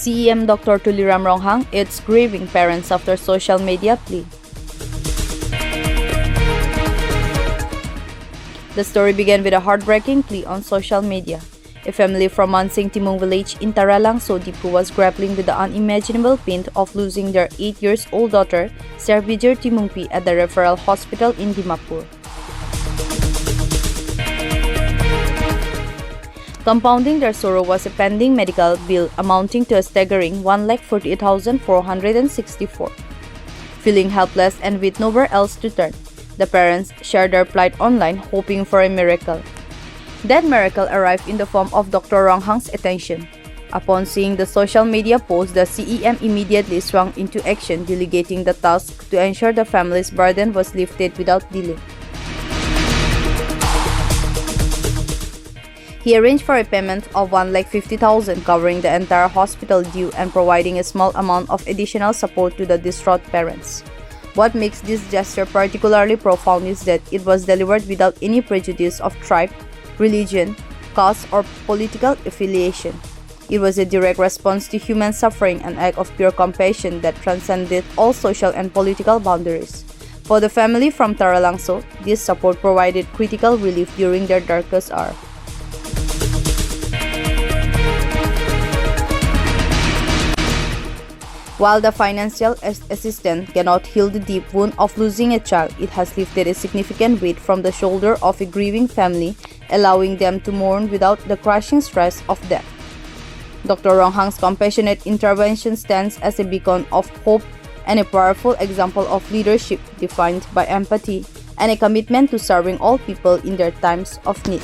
CEM Dr. Tuliram Ronghang, it's grieving parents after social media plea. The story began with a heartbreaking plea on social media. A family from Mansing Timung village in Taralangso, Diphu was grappling with the unimaginable pain of losing their 8-year-old daughter, Servijer Timungpi, at the referral hospital in Dimapur. Compounding their sorrow was a pending medical bill amounting to a staggering 1,48,464. Feeling helpless and with nowhere else to turn, the parents shared their plight online, hoping for a miracle. That miracle arrived in the form of Dr. Ronghang's attention. Upon seeing the social media post, the CEM immediately swung into action, delegating the task to ensure the family's burden was lifted without delay. He arranged for a payment of 1,50,000, covering the entire hospital due and providing a small amount of additional support to the distraught parents. What makes this gesture particularly profound is that it was delivered without any prejudice of tribe, religion, caste, or political affiliation. It was a direct response to human suffering, an act of pure compassion that transcended all social and political boundaries. For the family from Taralangso, this support provided critical relief during their darkest hour. While the financial assistance cannot heal the deep wound of losing a child, it has lifted a significant weight from the shoulder of a grieving family, allowing them to mourn without the crushing stress of death. Dr. Ronghang's compassionate intervention stands as a beacon of hope and a powerful example of leadership defined by empathy and a commitment to serving all people in their times of need.